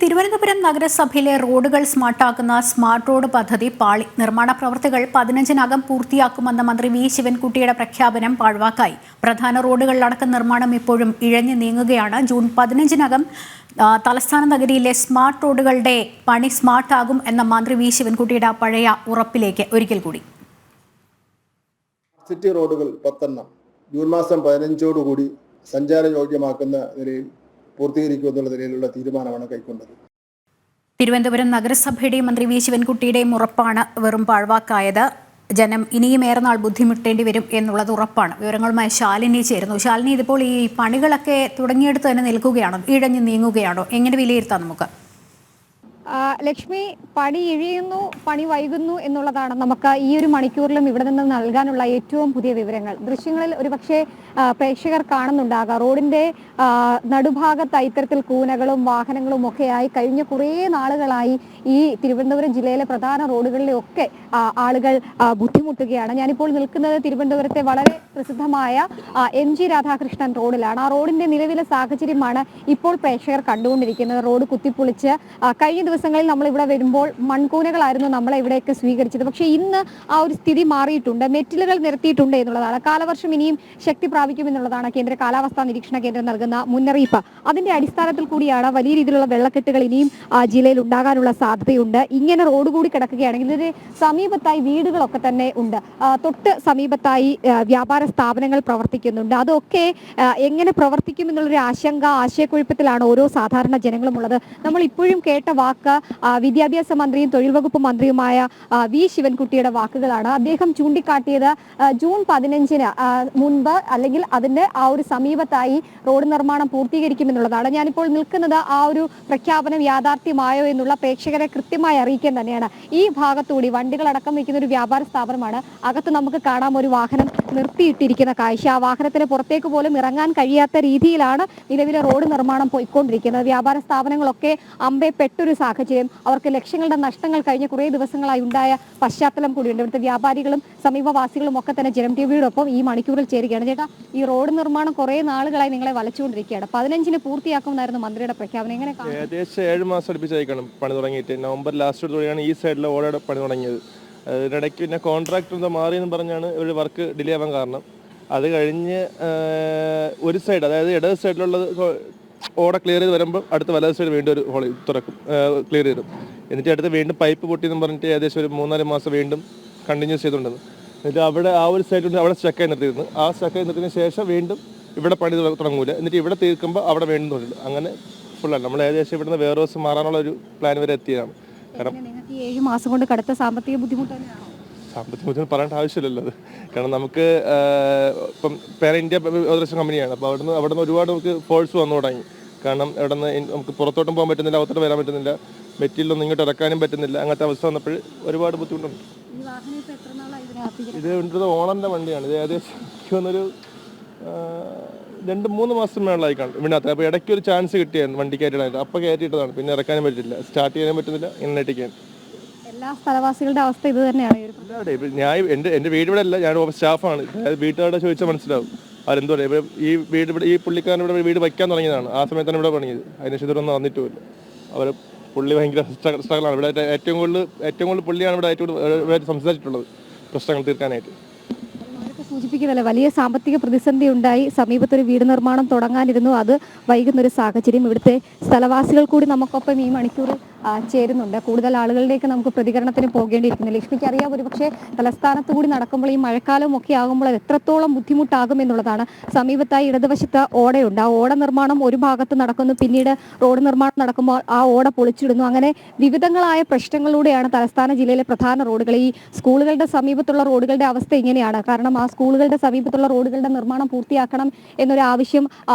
തിരുവനന്തപുരം നഗരസഭയിലെ റോഡുകൾ സ്മാർട്ടാക്കുന്ന smart road പദ്ധതി പാളി. നിർമ്മാണ പ്രവൃത്തികൾ 15-നകം പൂർത്തിയാക്കുമെന്ന മന്ത്രി വി ശിവൻകുട്ടിയുടെ പ്രഖ്യാപനം പാഴ്വാക്കായി. പ്രധാന റോഡുകളിലടക്കം നിർമ്മാണം ഇപ്പോഴും ഇഴഞ്ഞു നീങ്ങുകയാണ്. ജൂൺ 15-നകം തലസ്ഥാന നഗരിയിലെ സ്മാർട്ട് റോഡുകളുടെ പണി സ്മാർട്ടാകും എന്ന മന്ത്രി വി ശിവൻകുട്ടിയുടെ പഴയ ഉറപ്പിലേക്ക് ഒരിക്കൽ കൂടി. സിറ്റി റോഡുകൾ 10 ജൂൺ മാസം 15ഓടുകൂടി സഞ്ചാരയോഗ്യമാക്കുന്ന നിലയിൽ പൂർത്തീകരിക്കുമെന്നുള്ള നിലയിലുള്ള തീരുമാനമാണ് കൈക്കൊണ്ടത്. തിരുവനന്തപുരം നഗരസഭയുടെയും മന്ത്രി വി ശിവൻകുട്ടിയുടെയും ഉറപ്പാണ് വെറും പാഴ്വാക്കായത്. ജനം ഇനിയും ഏറെ നാൾ ബുദ്ധിമുട്ടേണ്ടി വരും എന്നുള്ളത് ഉറപ്പാണ്. വിവരങ്ങളുമായി ശാലിനി ചേരുന്നു. ശാലിനി, ഇതിപ്പോൾ ഈ പണികളൊക്കെ തുടങ്ങിയെടുത്ത് തന്നെ നിൽക്കുകയാണോ, ഇഴഞ്ഞു നീങ്ങുകയാണോ, എങ്ങനെ വിലയിരുത്താം നമുക്ക്? ലക്ഷ്മി, പണി ഇഴയുന്നു, പണി വൈകുന്നു എന്നുള്ളതാണ് നമുക്ക് ഈ ഒരു മണിക്കൂറിലും ഇവിടെ നിന്ന് നൽകാനുള്ള ഏറ്റവും പുതിയ വിവരങ്ങൾ. ദൃശ്യങ്ങളിൽ ഒരുപക്ഷെ പ്രേക്ഷകർ കാണുന്നുണ്ടാകാം, റോഡിന്റെ നടുഭാഗത്ത് ഇത്തരത്തിൽ കൂനകളും വാഹനങ്ങളും ഒക്കെയായി കഴിഞ്ഞ കുറേ നാളുകളായി ഈ തിരുവനന്തപുരം ജില്ലയിലെ പ്രധാന റോഡുകളിലൊക്കെ ആളുകൾ ബുദ്ധിമുട്ടുകയാണ്. ഞാനിപ്പോൾ നിൽക്കുന്നത് തിരുവനന്തപുരത്തെ വളരെ പ്രസിദ്ധമായ MG രാധാകൃഷ്ണൻ റോഡിലാണ്. ആ റോഡിന്റെ നിലവിലെ സാഹചര്യമാണ് ഇപ്പോൾ പ്രേക്ഷകർ കണ്ടുകൊണ്ടിരിക്കുന്നത്. റോഡ് കുത്തിപ്പൊളിച്ച് കഴിഞ്ഞ ദിവസങ്ങളിൽ നമ്മൾ ഇവിടെ വരുമ്പോൾ മൺകൂനകളായിരുന്നു നമ്മളെ ഇവിടെയൊക്കെ സ്വീകരിച്ചത്. പക്ഷേ ഇന്ന് ആ ഒരു സ്ഥിതി മാറിയിട്ടുണ്ട്. മെറ്റിലുകൾ നിരത്തിയിട്ടുണ്ട് എന്നുള്ളതാണ്. കാലവർഷം ഇനിയും ശക്തി പ്രാപിക്കുമെന്നുള്ളതാണ് കേന്ദ്ര കാലാവസ്ഥാ നിരീക്ഷണ കേന്ദ്രം നൽകുന്ന മുന്നറിയിപ്പ്. അതിന്റെ അടിസ്ഥാനത്തിൽ കൂടിയാണ് വലിയ രീതിയിലുള്ള വെള്ളക്കെട്ടുകൾ ഇനിയും ജില്ലയിൽ ഉണ്ടാകാനുള്ള സാധ്യതയുണ്ട്. ഇങ്ങനെ റോഡ് കൂടി കിടക്കുകയാണെങ്കിൽ ഇതിന് സമീപത്തായി വീടുകളൊക്കെ തന്നെ ഉണ്ട്. തൊട്ട് സമീപത്തായി വ്യാപാര സ്ഥാപനങ്ങൾ പ്രവർത്തിക്കുന്നുണ്ട്. അതൊക്കെ എങ്ങനെ പ്രവർത്തിക്കും എന്നുള്ളൊരു ആശയക്കുഴപ്പത്തിലാണ് ഓരോ സാധാരണ ജനങ്ങളും ഉള്ളത്. നമ്മൾ ഇപ്പോഴും കേട്ട വാക്ക് വിദ്യാഭ്യാസ മന്ത്രിയും തൊഴിൽ വകുപ്പ് മന്ത്രിയുമായ വി ശിവൻകുട്ടിയുടെ വാക്കുകളാണ്. അദ്ദേഹം ചൂണ്ടിക്കാട്ടിയത് ജൂൺ 15-ന് മുൻപ് അല്ലെങ്കിൽ അതിന്റെ ആ ഒരു സമീപത്തായി റോഡ് നിർമ്മാണം പൂർത്തീകരിക്കുമെന്നുള്ളതാണ്. ഞാനിപ്പോൾ നിൽക്കുന്നത് ആ ഒരു പ്രഖ്യാപനം യാഥാർത്ഥ്യമായോ എന്നുള്ള പ്രേക്ഷകരെ കൃത്യമായി അറിയിക്കാൻ തന്നെയാണ്. ഈ ഭാഗത്തുകൂടി വണ്ടികളടക്കം വയ്ക്കുന്ന ഒരു വ്യാപാര സ്ഥാപനമാണ്. അകത്ത് നമുക്ക് കാണാം ഒരു വാഹനം നിർത്തിയിട്ടിരിക്കുന്ന കാഴ്ച. ആ വാഹനത്തിന് പുറത്തേക്ക് പോലും ഇറങ്ങാൻ കഴിയാത്ത രീതിയിലാണ് നിലവിലെ റോഡ് നിർമ്മാണം പോയിക്കൊണ്ടിരിക്കുന്നത്. വ്യാപാര സ്ഥാപനങ്ങളൊക്കെ അമ്പെപ്പെട്ടൊരു സാഹചര്യം, അവർക്ക് ലക്ഷങ്ങളുടെ നഷ്ടങ്ങൾ കഴിഞ്ഞ കുറേ ദിവസങ്ങളായി ഉണ്ടായ പശ്ചാത്തലം കൂടിയുണ്ട്. ഇവിടുത്തെ വ്യാപാരികളും സമീപവാസികളും ഒക്കെ തന്നെ ജനം ടിവിയോടൊപ്പം ഈ മണിക്കൂറിൽ ചേരുകയാണ്. ചേട്ടാ, ഈ റോഡ് നിർമ്മാണം കുറേ നാളുകളായി നിങ്ങളെ വലച്ചുകൊണ്ടിരിക്കുകയാണ്. 15-ന് പൂർത്തിയാക്കുമെന്നായിരുന്നു മന്ത്രിയുടെ പ്രഖ്യാപനം. എങ്ങനെ? ഏകദേശം 7 മാസം അടുപ്പിച്ചായിരിക്കണം പണി തുടങ്ങിയിട്ട്. നവംബർ ലാസ്റ്റോടെയാണ് ഈ സൈഡിലെ ഓടയുടെ പണി തുടങ്ങിയത്. ഇതിനിടയ്ക്ക് പിന്നെ കോൺട്രാക്ടർ എന്താ മാറിയെന്ന് പറഞ്ഞാണ് ഒരു വർക്ക് ഡിലേ ആവാൻ കാരണം. അത് കഴിഞ്ഞ് ഒരു സൈഡ്, അതായത് ഇടത് സൈഡിലുള്ളത് ഓട ക്ലിയർ ചെയ്ത് വരുമ്പോൾ അടുത്ത വലത് സൈഡ് വീണ്ടും ഒരു ഹോൾ തുറക്കും, ക്ലിയർ ചെയ്തും. എന്നിട്ട് അടുത്ത് വീണ്ടും പൈപ്പ് പൊട്ടിയെന്ന് പറഞ്ഞിട്ട് ഏകദേശം ഒരു 3-4 മാസം വീണ്ടും കണ്ടിന്യൂസ് ചെയ്തുകൊണ്ടിരുന്നു. എന്നിട്ട് അവിടെ ആ ഒരു സൈഡിൽ അവിടെ സ്റ്റക്കായി നിർത്തിയിരുന്നു. ആ സ്റ്റക്കായി നിർത്തിയതിന് ശേഷം വീണ്ടും ഇവിടെ പണി തുടങ്ങൂല. എന്നിട്ട് ഇവിടെ തീർക്കുമ്പോൾ അവിടെ വീണ്ടും തുടരും. അങ്ങനെ ഫുള്ളാണ്. നമ്മൾ ഏകദേശം ഇവിടുന്ന് വേറെ ദിവസം മാറാനുള്ള ഒരു പ്ലാൻ വരെ എത്തിയതാണ്. കാരണം 7 മാസം കൊണ്ട് കടുത്ത സാമ്പത്തിക ബുദ്ധിമുട്ട് തന്നെയാണോ? സാമ്പത്തിക ബുദ്ധിമുട്ട് പറയേണ്ട ആവശ്യമില്ലല്ലോ അത്. കാരണം നമുക്ക് ഇപ്പം പേര ഇന്ത്യ ഏകദേശം കമ്പനിയാണ്. അപ്പോൾ അവിടുന്ന് ഒരുപാട് നമുക്ക് ഫോഴ്സ് വന്നു തുടങ്ങി. കാരണം ഇവിടെ നിന്ന് നമുക്ക് പുറത്തോട്ടും പോകാൻ പറ്റുന്നില്ല, അകത്തോട്ട് വരാൻ പറ്റുന്നില്ല, മെറ്റീരിയലൊന്നും ഇങ്ങോട്ട് ഇറക്കാനും പറ്റുന്നില്ല. അങ്ങനത്തെ അവസ്ഥ വന്നപ്പോൾ ഒരുപാട് ബുദ്ധിമുട്ടുണ്ട്. ഇത് എൻ്റെ ഓണറിൻ്റെ വണ്ടിയാണ്. ഇത് ഏകദേശം വന്നൊരു 2-3 മാസം മേളായി കാണും ഇതിനകത്ത്. അപ്പോൾ ഇടയ്ക്ക് ഒരു ചാൻസ് കിട്ടിയായിരുന്നു വണ്ടി കയറ്റിടാനായിട്ട്. അപ്പോൾ കയറ്റിയിട്ടതാണ്. പിന്നെ ഇറക്കാനും പറ്റില്ല, സ്റ്റാർട്ട് ചെയ്യാനും പറ്റുന്നില്ല, ഇങ്ങനെ ഇട്ടിക്കാൻ. എല്ലാ സ്ഥലവാസികളുടെ അവസ്ഥ ഇത് തന്നെയാണ്. ഞാൻ എൻ്റെ വീട് ഇവിടെ അല്ല, ഞാൻ സ്റ്റാഫാണ്. വീട്ടുകാരുടെ ചോദിച്ചാൽ മനസ്സിലാവും അവരെന്ത് പറയുക. ഇപ്പം ഈ വീട് ഇവിടെ ഈ പുള്ളിക്കാരൻ ഇവിടെ വീട് വയ്ക്കാൻ തുടങ്ങിയതാണ്. ആ സമയത്താണ് ഇവിടെ പണിയത്. അതിനുശേഷം ഇതൊന്നും വന്നിട്ടുമില്ല. അവർ പുള്ളി ഭയങ്കര സ്ട്രഗിളാണ്. ഇവിടെ ഏറ്റവും കൂടുതൽ പുള്ളിയാണ് ഇവിടെ ഏറ്റവും കൂടുതൽ സംസാരിച്ചിട്ടുള്ളത് പ്രശ്നങ്ങൾ തീർക്കാനായിട്ട്. സൂചിപ്പിക്കുന്നല്ലേ, വലിയ സാമ്പത്തിക പ്രതിസന്ധി ഉണ്ടായി. സമീപത്തൊരു വീട് നിർമ്മാണം തുടങ്ങാനിരുന്നു, അത് വൈകുന്നൊരു സാഹചര്യം. ഇവിടുത്തെ സ്ഥലവാസികൾ കൂടി നമുക്കൊപ്പം ഈ മണിക്കൂറിൽ ചേരുന്നുണ്ട്. കൂടുതൽ ആളുകളിലേക്ക് നമുക്ക് പ്രതികരണത്തിന് പോകേണ്ടിയിരിക്കുന്നു. ലക്ഷ്മിക്ക് അറിയാം, ഒരു പക്ഷേ തലസ്ഥാനത്ത് കൂടി നടക്കുമ്പോൾ ഈ മഴക്കാലവും ഒക്കെ ആകുമ്പോൾ അത് എത്രത്തോളം ബുദ്ധിമുട്ടാകും എന്നുള്ളതാണ്. സമീപത്തായി ഇടതുവശത്ത് ഓടയുണ്ട്. ആ ഓട നിർമ്മാണം ഒരു ഭാഗത്ത് നടക്കുന്നു, പിന്നീട് റോഡ് നിർമ്മാണം നടക്കുമ്പോൾ ആ ഓട പൊളിച്ചിടുന്നു. അങ്ങനെ വിവിധങ്ങളായ പ്രശ്നങ്ങളിലൂടെയാണ് തലസ്ഥാന ജില്ലയിലെ പ്രധാന റോഡുകൾ. ഈ സ്കൂളുകളുടെ സമീപത്തുള്ള റോഡുകളുടെ അവസ്ഥ ഇങ്ങനെയാണ്. കാരണം ആ സ്കൂളുകളുടെ സമീപത്തുള്ള റോഡുകളുടെ നിർമ്മാണം പൂർത്തിയാക്കണം എന്നൊരു ആവശ്യം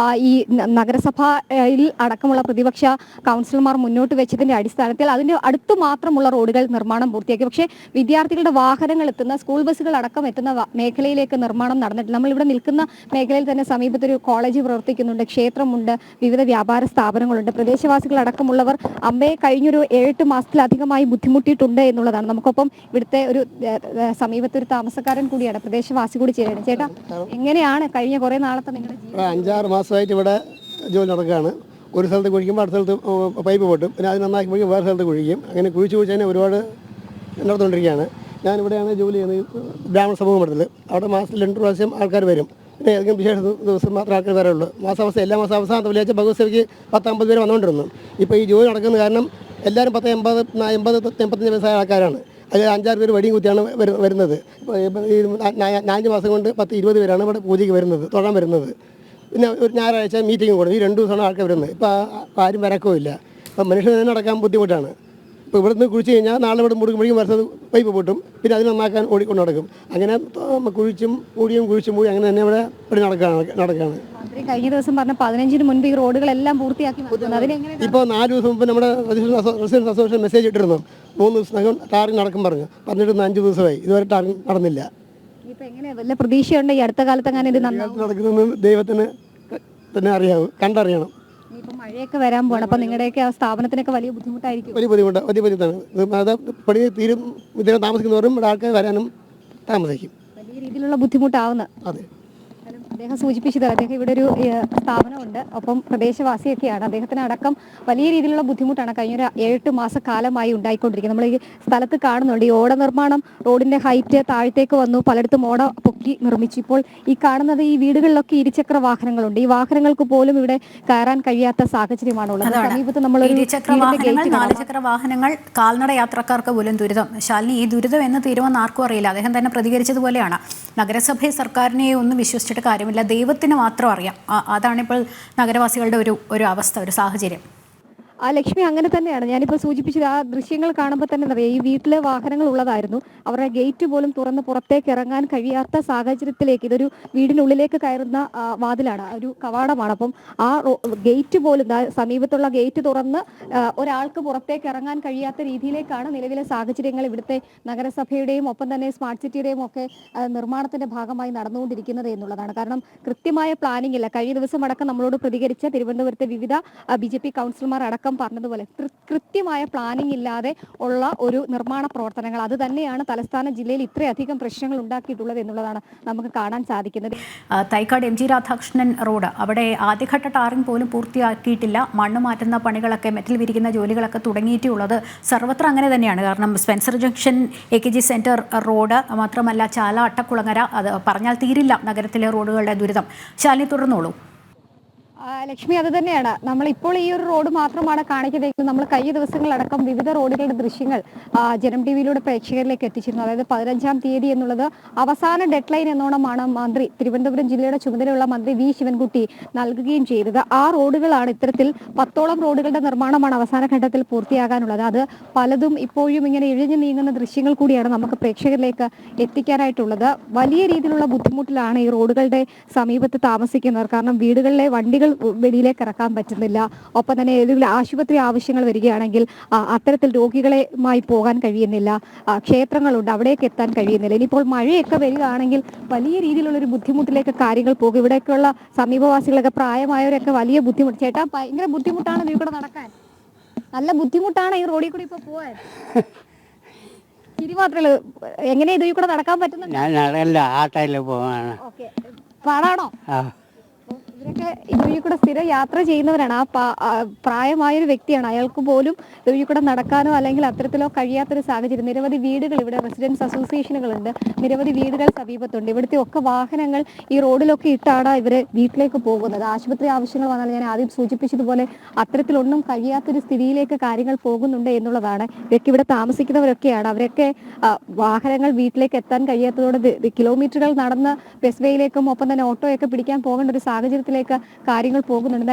ഈ നഗരസഭയിൽ അടക്കമുള്ള പ്രതിപക്ഷ കൗൺസിലർമാർ മുന്നോട്ട് വെച്ചതിന്റെ അടിസ്ഥാനത്തിൽ അതിന്റെ അടുത്തു മാത്രമുള്ള റോഡുകൾ നിർമ്മാണം പൂർത്തിയാക്കി. പക്ഷേ വിദ്യാർത്ഥികളുടെ വാഹനങ്ങൾ എത്തുന്ന, സ്കൂൾ ബസ്സുകൾ അടക്കം എത്തുന്ന മേഖലയിലേക്ക് നിർമ്മാണം നടന്നിട്ടില്ല. നമ്മളിവിടെ നിൽക്കുന്ന മേഖലയിൽ തന്നെ സമീപത്തൊരു കോളേജ് പ്രവർത്തിക്കുന്നുണ്ട്, ക്ഷേത്രമുണ്ട്, വിവിധ വ്യാപാര സ്ഥാപനങ്ങളുണ്ട്. പ്രദേശവാസികൾ അടക്കമുള്ളവർ അമ്മയെ കഴിഞ്ഞൊരു 7-8 മാസത്തിലധികമായി ബുദ്ധിമുട്ടിയിട്ടുണ്ട് എന്നുള്ളതാണ്. നമുക്കൊപ്പം ഇവിടുത്തെ ഒരു സമീപത്തൊരു താമസക്കാരൻ കൂടിയാണ്, പ്രദേശവാസി കൂടി ചേരുന്നത്. ചേട്ടാ, എങ്ങനെയാണ് കഴിഞ്ഞ കുറെ നാളത്തെ നിങ്ങളുടെ 5-6 മാസമായിട്ട് ഇവിടെ ജോലി നടക്കുകയാണ്. ഒരു സ്ഥലത്ത് കുഴിക്കുമ്പോൾ അടുത്ത സ്ഥലത്ത് പൈപ്പ് പൊട്ടും, പിന്നെ അത് നന്നാക്കുമ്പോഴേക്കും വേറെ സ്ഥലത്ത് കുഴിക്കും. അങ്ങനെ കുഴിച്ച് തന്നെ ഒരുപാട് നടന്നുകൊണ്ടിരിക്കുകയാണ്. ഞാനിവിടെയാണ് ജോലി ചെയ്യുന്നത്, ബ്രാഹ്മണ സമൂഹ മഠത്തിൽ. അവിടെ മാസത്തിൽ 2 പ്രാവശ്യം ആൾക്കാർ വരും. പിന്നെ ഏതെങ്കിലും വിശേഷ ദിവസം മാത്രമേ ആൾക്കാർ വരാറുള്ളൂ. എല്ലാ മാസം അവസാനത്തെ വെള്ളിയാഴ്ച ഭഗവത്സേവയ്ക്ക് 10-50 പേര് വന്നുകൊണ്ടിരുന്നു. ഇപ്പോൾ ഈ ജോലി നടക്കുന്ന കാരണം എല്ലാവരും 80-85 വയസ്സായ ആൾക്കാരാണ്. അതിൽ 5-6 പേര് വടിയും കുത്തിയാണ് വരുന്നത്. ഈ 5 മാസം കൊണ്ട് 10-20 പേരാണ് ഇവിടെ പൂജയ്ക്ക് വരുന്നത്, തൊഴാൻ വരുന്നത്. പിന്നെ ഒരു ഞായറാഴ്ച മീറ്റിംഗ് കൂടും. ഈ 2 ദിവസമാണ് ആൾക്കാർ വരുന്നത്. ഇപ്പോൾ ആരും വരക്കോ ഇല്ല. അപ്പം മനുഷ്യന് തന്നെ നടക്കാൻ ബുദ്ധിമുട്ടാണ്. ഇപ്പോൾ ഇവിടുന്ന് കുഴിച്ച് കഴിഞ്ഞാൽ നാളെ ഇവിടെ മുടുക്കുമ്പോഴേക്കും വരുന്നത് പൈപ്പ് പൊട്ടും, പിന്നെ അതിന് നന്നാക്കാൻ ഓടിക്കൊണ്ട് നടക്കും. അങ്ങനെ കുഴിച്ചും മൂടിയും അങ്ങനെ തന്നെ ഇവിടെ നടക്കുകയാണ്. മന്ത്രി കഴിഞ്ഞ ദിവസം പറഞ്ഞ 15-ന് മുൻപ് ഈ റോഡുകളെല്ലാം പൂർത്തിയാക്കി ഇപ്പോൾ 4 ദിവസം മുമ്പ് നമ്മുടെ റെസിഡൻസ് അസോസിയേഷൻ മെസ്സേജ് ഇട്ടിരുന്നു, 3 ദിവസത്തിനകം ടാറിങ് നടക്കും പറഞ്ഞു. പറഞ്ഞിട്ട് 5 ദിവസമായി, ഇതുവരെ ടാറിങ് നടന്നില്ല. ഇപ്പൊ എങ്ങനെയാ വല്ല പ്രതീക്ഷയുണ്ട് ഈ അടുത്ത കാലത്ത് അങ്ങനെ ഇത് നടക്കുന്നത് ദൈവത്തിന് തന്നെ അറിയാവൂ, കണ്ടറിയണം. ഇപ്പൊ മഴയൊക്കെ വരാൻ പോകണം, അപ്പൊ നിങ്ങളുടെയൊക്കെ ആ സ്ഥാപനത്തിനൊക്കെ വലിയ ബുദ്ധിമുട്ടായിരിക്കും. വലിയ ബുദ്ധിമുട്ടാണ്. അത് പണി തീരും ഇതിനെ താമസിക്കുന്നവരും ഇവിടെ ആൾക്കാർ വരാനും താമസിക്കും. വലിയ രീതിയിലുള്ള ബുദ്ധിമുട്ടാവുന്ന. അതെ, അദ്ദേഹം സൂചിപ്പിച്ചത് അദ്ദേഹം ഇവിടെ ഒരു സ്ഥാപനമുണ്ട്, ഒപ്പം പ്രദേശവാസിയൊക്കെയാണ്. അദ്ദേഹത്തിന് അടക്കം വലിയ രീതിയിലുള്ള ബുദ്ധിമുട്ടാണ് കഴിഞ്ഞൊരു 7-8 മാസക്കാലമായി ഉണ്ടായിക്കൊണ്ടിരിക്കുന്നത്. നമ്മൾ ഈ സ്ഥലത്ത് കാണുന്നുണ്ട് ഈ ഓട നിർമ്മാണം, റോഡിന്റെ ഹൈറ്റ് താഴത്തേക്ക് വന്നു, പലയിടത്തും ഓട പൊക്കി നിർമ്മിച്ചു. ഇപ്പോൾ ഈ കാണുന്നത് ഈ വീടുകളിലൊക്കെ ഇരുചക്ര വാഹനങ്ങളുണ്ട്. ഈ വാഹനങ്ങൾക്ക് പോലും ഇവിടെ കയറാൻ കഴിയാത്ത സാഹചര്യമാണുള്ളത്. സമീപത്ത് നമ്മൾ 4 വാഹനങ്ങൾ, കാൽനട യാത്രക്കാർക്ക് പോലും ദുരിതം. ശാലിനി, ഈ ദുരിതം എന്ന് തീരുമെന്ന് ആർക്കും അറിയില്ല. അദ്ദേഹം തന്നെ പ്രതികരിച്ചതുപോലെയാണ്, നഗരസഭയെ സർക്കാരിനെ ഒന്നും വിശ്വസിച്ചിട്ട് കാര്യമില്ല, ദൈവത്തിന് മാത്രം അറിയാം. അതാണിപ്പോൾ നഗരവാസികളുടെ ഒരു അവസ്ഥ, ഒരു സാഹചര്യം. ലക്ഷ്മി, അങ്ങനെ തന്നെയാണ്. ഞാനിപ്പോൾ സൂചിപ്പിച്ചത് ആ ദൃശ്യങ്ങൾ കാണുമ്പോൾ തന്നെ അറിയാം, ഈ വീട്ടിലെ വാഹനങ്ങൾ ഉള്ളതായിരുന്നു. അവരുടെ ഗേറ്റ് പോലും തുറന്ന് പുറത്തേക്ക് ഇറങ്ങാൻ കഴിയാത്ത സാഹചര്യത്തിലേക്ക്, ഇതൊരു വീടിനുള്ളിലേക്ക് കയറുന്ന വാതിലാണ്, ഒരു കവാടമാണ്. അപ്പം ആ ഗേറ്റ് പോലും, സമീപത്തുള്ള ഗേറ്റ് തുറന്ന് ഒരാൾക്ക് പുറത്തേക്ക് ഇറങ്ങാൻ കഴിയാത്ത രീതിയിലേക്കാണ് നിലവിലെ സാഹചര്യങ്ങൾ ഇവിടുത്തെ നഗരസഭയുടെയും ഒപ്പം തന്നെ സ്മാർട്ട് സിറ്റിയുടെയും ഒക്കെ നിർമ്മാണത്തിന്റെ ഭാഗമായി നടന്നുകൊണ്ടിരിക്കുന്നത് എന്നുള്ളതാണ്. കാരണം കൃത്യമായ പ്ലാനിംഗ് ഇല്ല. കഴിഞ്ഞ ദിവസം അടക്കം നമ്മളോട് പ്രതികരിച്ച തിരുവനന്തപുരത്തെ വിവിധ BJP കൗൺസിലർമാർ അടക്കം പറഞ്ഞതുപോലെ കൃത്യമായ പ്ലാനിംഗ് ഇല്ലാതെ ഉള്ള ഒരു നിർമ്മാണ പ്രവർത്തനങ്ങൾ, അത് തന്നെയാണ് തലസ്ഥാന ജില്ലയിൽ ഇത്രയധികം പ്രശ്നങ്ങൾ ഉണ്ടാക്കിയിട്ടുള്ളത് എന്നുള്ളതാണ് നമുക്ക് കാണാൻ സാധിക്കുന്നത്. തൈക്കാട് MG രാധാകൃഷ്ണൻ റോഡ്, അവിടെ ആദ്യഘട്ട ടാറിംഗ് പോലും പൂർത്തിയാക്കിയിട്ടില്ല. മണ്ണ് മാറ്റുന്ന പണികളൊക്കെ, മെറ്റൽ വിരിക്കുന്ന ജോലികളൊക്കെ തുടങ്ങിയിട്ടുള്ളത് സർവത്ര അങ്ങനെ തന്നെയാണ്. കാരണം Spencer junction AKG centre road മാത്രമല്ല, ചാല, അട്ടക്കുളങ്ങര, അത് പറഞ്ഞാൽ തീരില്ല നഗരത്തിലെ റോഡുകളുടെ ദുരിതം. ശാലിനി, തുടർന്നോളൂ. ലക്ഷ്മി, അത് തന്നെയാണ്. നമ്മളിപ്പോൾ ഈ ഒരു റോഡ് മാത്രമാണ് കാണിക്കുന്നത്. നമ്മൾ കഴിഞ്ഞ ദിവസങ്ങളടക്കം വിവിധ റോഡുകളുടെ ദൃശ്യങ്ങൾ ജനം TVയിലൂടെ പ്രേക്ഷകരിലേക്ക് എത്തിച്ചിരുന്നു. അതായത് 15-ാം തീയതി എന്നുള്ളത് അവസാന ഡെഡ് ലൈൻ എന്നോണമാണ് മന്ത്രി, തിരുവനന്തപുരം ജില്ലയുടെ ചുമതലയുള്ള മന്ത്രി V ശിവൻകുട്ടി നൽകുകയും ചെയ്തത്. ആ റോഡുകളാണ്, ഇത്തരത്തിൽ 10ഓളം റോഡുകളുടെ നിർമ്മാണമാണ് അവസാന ഘട്ടത്തിൽ പൂർത്തിയാകാനുള്ളത്. അത് പലതും ഇപ്പോഴും ഇങ്ങനെ ഇഴഞ്ഞു നീങ്ങുന്ന ദൃശ്യങ്ങൾ കൂടിയാണ് നമുക്ക് പ്രേക്ഷകരിലേക്ക് എത്തിക്കാനായിട്ടുള്ളത്. വലിയ രീതിയിലുള്ള ബുദ്ധിമുട്ടിലാണ് ഈ റോഡുകളുടെ സമീപത്ത് താമസിക്കുന്നവർ. കാരണം വീടുകളിലെ വണ്ടികൾ വെളിയിലേക്ക് ഇറക്കാൻ പറ്റുന്നില്ല. ഒപ്പം തന്നെ ഏതെങ്കിലും ആശുപത്രി ആവശ്യങ്ങൾ വരികയാണെങ്കിൽ അത്തരത്തിൽ രോഗികളുമായി പോകാൻ കഴിയുന്നില്ല. ക്ഷേത്രങ്ങളുണ്ട്, അവിടേക്ക് എത്താൻ കഴിയുന്നില്ല. ഇനിയിപ്പോൾ മഴയൊക്കെ വരികയാണെങ്കിൽ വലിയ രീതിയിലുള്ളൊരു ബുദ്ധിമുട്ടിലേക്ക് കാര്യങ്ങൾ പോകും. ഇവിടേക്കുള്ള സമീപവാസികളൊക്കെ, പ്രായമായവരൊക്കെ വലിയ ബുദ്ധിമുട്ട്. ചേട്ടാ, ഭയങ്കര ബുദ്ധിമുട്ടാണ് ഇതിൽ കൂടെ നടക്കാൻ, നല്ല ബുദ്ധിമുട്ടാണ് ഈ റോഡിൽ കൂടി ഇപ്പൊ പോവാൻ. ഇനി മാത്രമേ എങ്ങനെ ഇതിൽ കൂടെ നടക്കാൻ പറ്റുന്നുണ്ട്? പാടാണോ? ഇവരൊക്കെ ഇതുവഴി കൂടെ സ്ഥിരം യാത്ര ചെയ്യുന്നവരാണ്. പ്രായമായൊരു വ്യക്തിയാണ്, അയാൾക്ക് പോലും ഇതുവഴി കൂടെ നടക്കാനോ അല്ലെങ്കിൽ അത്തരത്തിലോ കഴിയാത്തൊരു സാഹചര്യം. നിരവധി വീടുകൾ, ഇവിടെ റെസിഡൻസ് അസോസിയേഷനുകളുണ്ട്, നിരവധി വീടുകൾ സമീപത്തുണ്ട്. ഇവിടുത്തെ ഒക്കെ വാഹനങ്ങൾ ഈ റോഡിലൊക്കെ ഇട്ടാണ് ഇവര് വീട്ടിലേക്ക് പോകുന്നത്. ആശുപത്രി ആവശ്യങ്ങൾ വന്നാൽ, ഞാൻ ആദ്യം സൂചിപ്പിച്ചതുപോലെ, അത്തരത്തിലൊന്നും കഴിയാത്തൊരു സ്ഥിതിയിലേക്ക് കാര്യങ്ങൾ പോകുന്നുണ്ട് എന്നുള്ളതാണ്. ഇവരൊക്കെ ഇവിടെ താമസിക്കുന്നവരൊക്കെയാണ്. അവരൊക്കെ വാഹനങ്ങൾ വീട്ടിലേക്ക് എത്താൻ കഴിയാത്തതോടെ കിലോമീറ്ററുകൾ നടന്ന് ബസ് വേയിലേക്കും ഒപ്പം തന്നെ ഓട്ടോയൊക്കെ പിടിക്കാൻ പോകേണ്ട ഒരു സാഹചര്യത്തിലേക്ക് കാര്യങ്ങൾ പോകുന്നുണ്ട്.